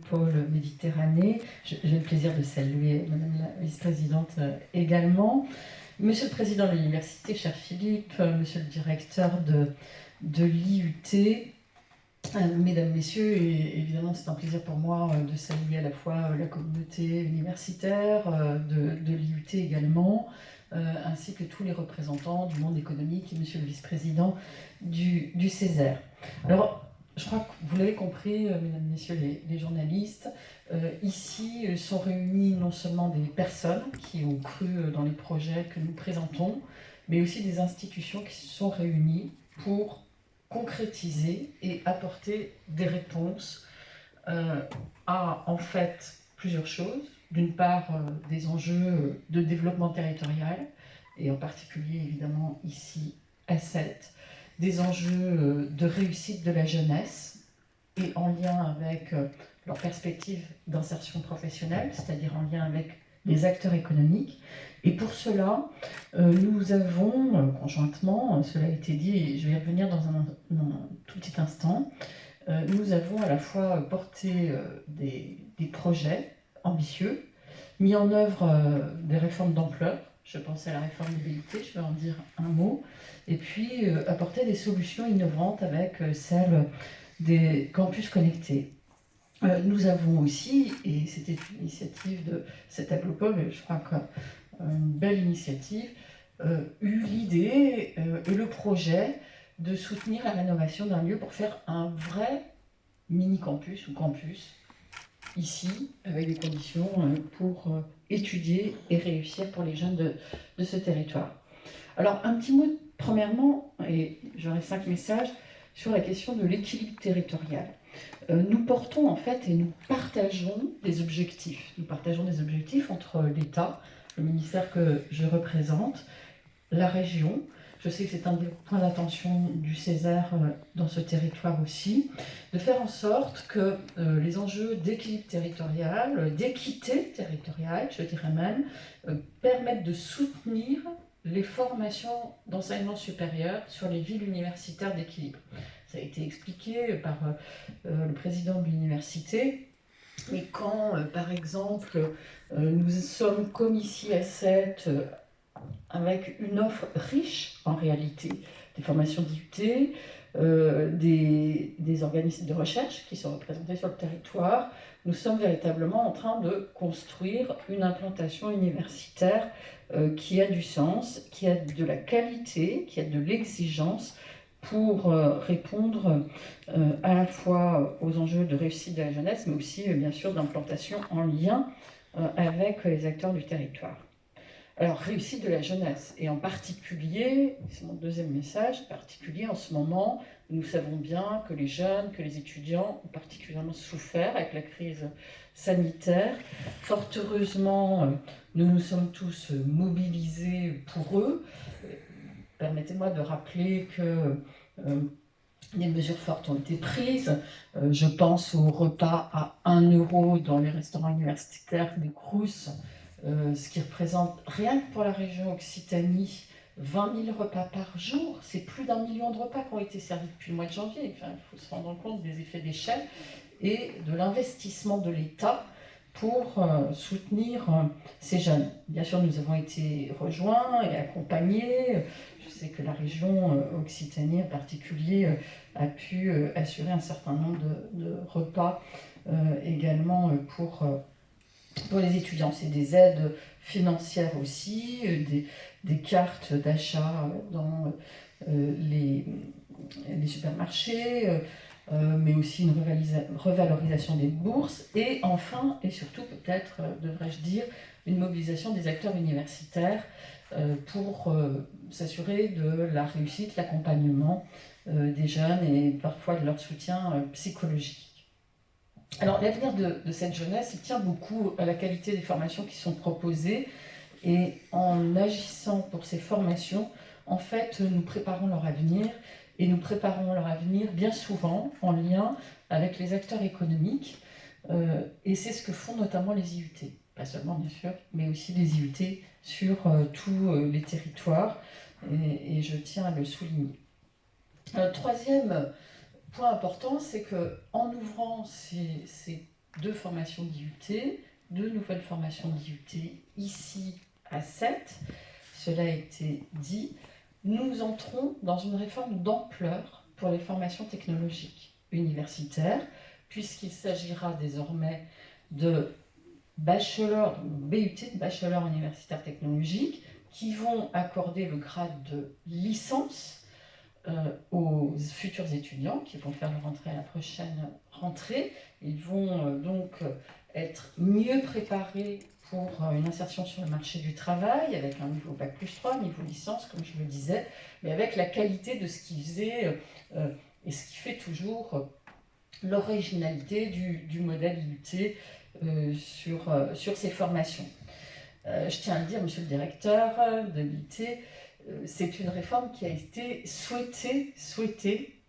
Pôle Méditerranée. J'ai le plaisir de saluer Madame la vice-présidente également. Monsieur le président de l'université, cher Philippe, monsieur le directeur de l'IUT, mesdames, messieurs, et évidemment c'est un plaisir pour moi de saluer à la fois la communauté universitaire de l'IUT également, ainsi que tous les représentants du monde économique et monsieur le vice-président du Césaire. Alors, je crois que vous l'avez compris, mesdames, messieurs les journalistes, ici sont réunis non seulement des personnes qui ont cru dans les projets que nous présentons, mais aussi des institutions qui se sont réunies pour concrétiser et apporter des réponses à en fait plusieurs choses. D'une part, des enjeux de développement territorial, et en particulier évidemment ici à 7, des enjeux de réussite de la jeunesse, et en lien avec leur perspective d'insertion professionnelle, c'est-à-dire en lien avec les acteurs économiques. Et pour cela, nous avons conjointement, cela a été dit, et je vais y revenir dans un tout petit instant, nous avons à la fois porté des projets ambitieux, mis en œuvre des réformes d'ampleur. Je pense à la réforme des BIT, je vais en dire un mot, et puis apporter des solutions innovantes avec celle des campus connectés. Nous avons aussi, et c'était une initiative de cet Aglopole, je crois qu'une belle initiative, eu l'idée et le projet de soutenir la rénovation d'un lieu pour faire un vrai mini-campus ou campus ici, avec des conditions pour étudier et réussir pour les jeunes de ce territoire. Alors, un petit mot, premièrement, et j'aurai 5 messages, sur la question de l'équilibre territorial. Nous portons en fait et nous partageons des objectifs. Nous partageons des objectifs entre l'État, le ministère que je représente, la région. Je sais que c'est un des points d'attention du Césaire dans ce territoire aussi, de faire en sorte que les enjeux d'équilibre territorial, d'équité territoriale, je dirais même, permettent de soutenir les formations d'enseignement supérieur sur les villes universitaires d'équilibre. Ça a été expliqué par le président de l'université. Mais quand, par exemple, nous sommes comme ici à 7, avec une offre riche en réalité, des formations d'IUT, des organismes de recherche qui sont représentés sur le territoire, nous sommes véritablement en train de construire une implantation universitaire qui a du sens, qui a de la qualité, qui a de l'exigence pour répondre à la fois aux enjeux de réussite de la jeunesse, mais aussi bien sûr d'implantation en lien avec les acteurs du territoire. Alors, réussite de la jeunesse, et en particulier, c'est mon deuxième message, en particulier en ce moment, nous savons bien que les jeunes, que les étudiants ont particulièrement souffert avec la crise sanitaire. Fort heureusement, nous nous sommes tous mobilisés pour eux. Permettez-moi de rappeler que des mesures fortes ont été prises. Je pense au repas à 1 euro dans les restaurants universitaires des Crous, ce qui représente, rien que pour la région Occitanie, 20 000 repas par jour. C'est plus d'1 million de repas qui ont été servis depuis le mois de janvier. Enfin, il faut se rendre compte des effets d'échelle et de l'investissement de l'État pour soutenir ces jeunes. Bien sûr, nous avons été rejoints et accompagnés. Je sais que la région Occitanie en particulier a pu assurer un certain nombre de repas également pour les étudiants. C'est des aides financières aussi, des cartes d'achat dans les supermarchés, mais aussi une revalorisation des bourses, et enfin, et surtout peut-être, devrais-je dire, une mobilisation des acteurs universitaires pour s'assurer de la réussite, l'accompagnement des jeunes et parfois de leur soutien psychologique. Alors l'avenir de cette jeunesse, il tient beaucoup à la qualité des formations qui sont proposées, et en agissant pour ces formations, en fait, nous préparons leur avenir, et nous préparons leur avenir bien souvent en lien avec les acteurs économiques, et c'est ce que font notamment les IUT. Pas seulement bien sûr, mais aussi les IUT sur tous les territoires, et je tiens à le souligner. Troisième point important, c'est qu'en ouvrant ces 2 formations d'IUT, 2 nouvelles formations d'IUT ici à Sète. Cela a été dit. Nous entrons dans une réforme d'ampleur pour les formations technologiques universitaires, puisqu'il s'agira désormais de bachelor, BUT, de bachelor universitaire technologique, qui vont accorder le grade de licence aux futurs étudiants qui vont faire leur entrée à la prochaine rentrée. Ils vont donc être mieux préparés pour une insertion sur le marché du travail, avec un niveau Bac plus 3, niveau licence, comme je le disais, mais avec la qualité de ce qu'ils faisaient et ce qui fait toujours l'originalité du modèle IUT sur ces formations. Je tiens à le dire, monsieur le directeur de l'IUT, c'est une réforme qui a été souhaitée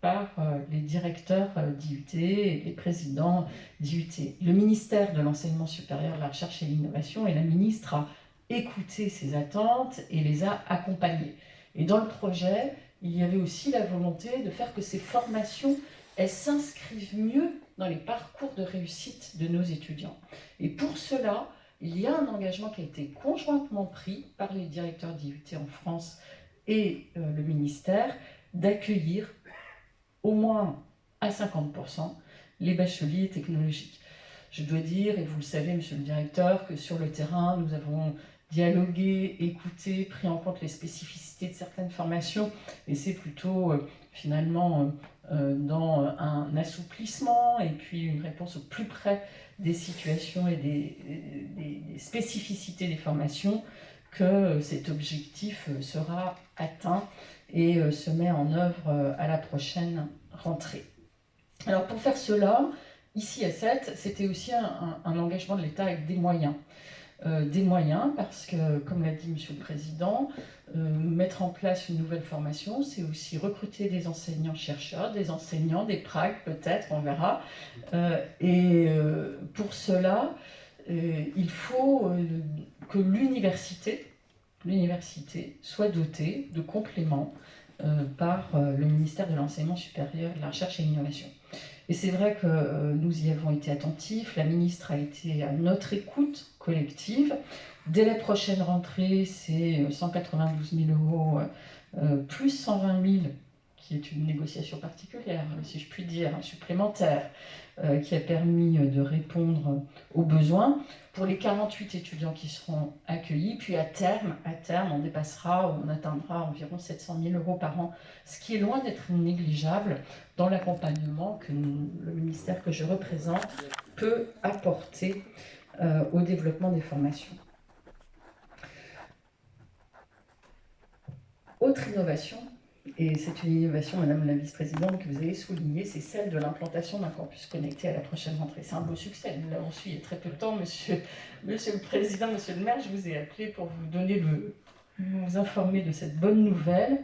par les directeurs d'IUT et les présidents d'IUT. Le ministère de l'Enseignement supérieur, de la Recherche et de l'Innovation et la ministre a écouté ces attentes et les a accompagnées. Et dans le projet, il y avait aussi la volonté de faire que ces formations elles s'inscrivent mieux dans les parcours de réussite de nos étudiants. Et pour cela, il y a un engagement qui a été conjointement pris par les directeurs d'IUT en France et le ministère d'accueillir au moins à 50% les bacheliers technologiques. Je dois dire, et vous le savez, monsieur le directeur, que sur le terrain, nous avons dialogué, écouté, pris en compte les spécificités de certaines formations, et c'est plutôt finalement dans un assouplissement et puis une réponse au plus près des situations et des spécificités des formations que cet objectif sera atteint et se met en œuvre à la prochaine rentrée. Alors pour faire cela, ici à Sète, c'était aussi un engagement de l'État avec des moyens. Parce que, comme l'a dit Monsieur le Président, mettre en place une nouvelle formation, c'est aussi recruter des enseignants-chercheurs, des enseignants, des pracs peut-être, on verra. Pour cela, il faut que l'université soit dotée de compléments par le ministère de l'Enseignement supérieur, de la Recherche et de l'Innovation. Et c'est vrai que nous y avons été attentifs, la ministre a été à notre écoute collective. Dès la prochaine rentrée, c'est 192 000 euros plus 120 000, qui est une négociation particulière, si je puis dire, supplémentaire, qui a permis de répondre aux besoins pour les 48 étudiants qui seront accueillis. Puis à terme, on atteindra environ 700 000 euros par an, ce qui est loin d'être négligeable dans l'accompagnement que le ministère que je représente peut apporter au développement des formations. Autre innovation, et c'est une innovation, Madame la Vice-Présidente, que vous avez soulignée, c'est celle de l'implantation d'un campus connecté à la prochaine rentrée. C'est un beau succès, nous l'avons su il y a très peu de temps, Monsieur le Président, Monsieur le maire, je vous ai appelé pour vous informer de cette bonne nouvelle.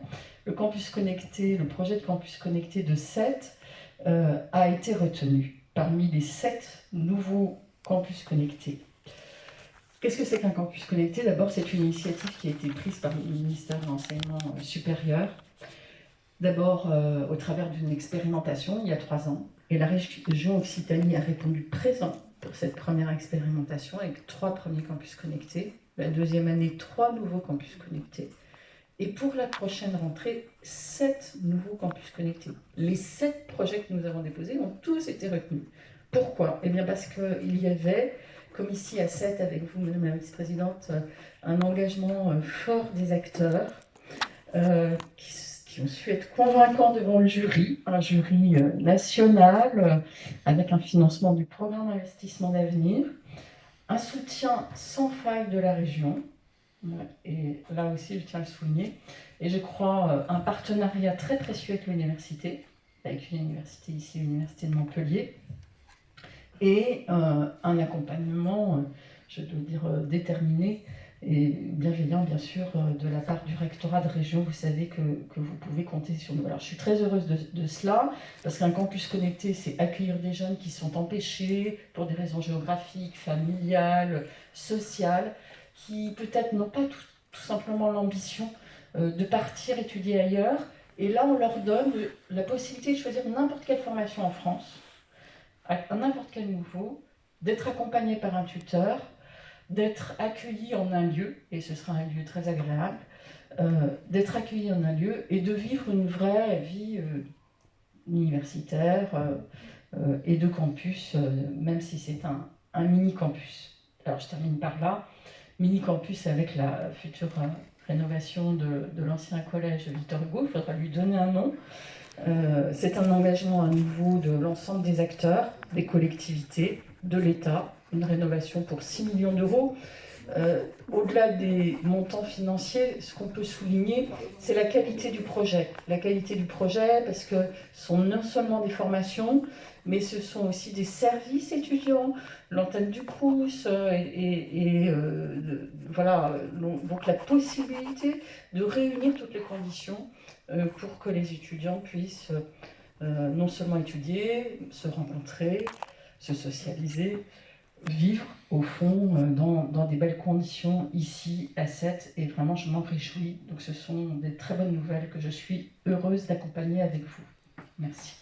Le campus connecté, le projet de campus connecté de Sète a été retenu parmi les 7 nouveaux campus connectés. Qu'est-ce que c'est qu'un campus connecté? D'abord, c'est une initiative qui a été prise par le ministère de l'Enseignement supérieur. D'abord, au travers d'une expérimentation, il y a 3 ans. Et la région Occitanie a répondu présent pour cette première expérimentation avec 3 premiers campus connectés. La deuxième année, 3 nouveaux campus connectés. Et pour la prochaine rentrée, 7 nouveaux campus connectés. Les 7 projets que nous avons déposés ont tous été retenus. Pourquoi? Eh bien parce qu'il y avait, comme ici à Sète avec vous, Madame la Vice-Présidente, un engagement fort des acteurs qui ont su être convaincants devant le jury, un jury national avec un financement du programme d'investissement d'avenir, un soutien sans faille de la région, et là aussi je tiens à le souligner, et je crois un partenariat très précieux avec l'université, une université ici, l'université de Montpellier, et un accompagnement, je dois dire, déterminé et bienveillant, bien sûr, de la part du rectorat de région. Vous savez que vous pouvez compter sur nous. Alors, je suis très heureuse de cela, parce qu'un campus connecté, c'est accueillir des jeunes qui sont empêchés pour des raisons géographiques, familiales, sociales, qui peut-être n'ont pas tout simplement l'ambition de partir étudier ailleurs. Et là, on leur donne la possibilité de choisir n'importe quelle formation en France, à n'importe quel niveau, d'être accompagné par un tuteur, d'être accueilli en un lieu, et ce sera un lieu très agréable, d'être accueilli en un lieu et de vivre une vraie vie universitaire et de campus, même si c'est un mini-campus. Alors je termine par là. Mini-campus avec la future rénovation de l'ancien collège Victor Hugo, il faudra lui donner un nom. C'est un engagement à nouveau de l'ensemble des acteurs, des collectivités, de l'État, une rénovation pour 6 millions d'euros. Au-delà des montants financiers, ce qu'on peut souligner, c'est la qualité du projet. La qualité du projet, parce que ce sont non seulement des formations, mais ce sont aussi des services étudiants, l'antenne du Crous, voilà, donc la possibilité de réunir toutes les conditions pour que les étudiants puissent non seulement étudier, se rencontrer, se socialiser, vivre au fond dans des belles conditions ici à Sète, et vraiment je m'en réjouis. Donc ce sont des très bonnes nouvelles que je suis heureuse d'accompagner avec vous. Merci.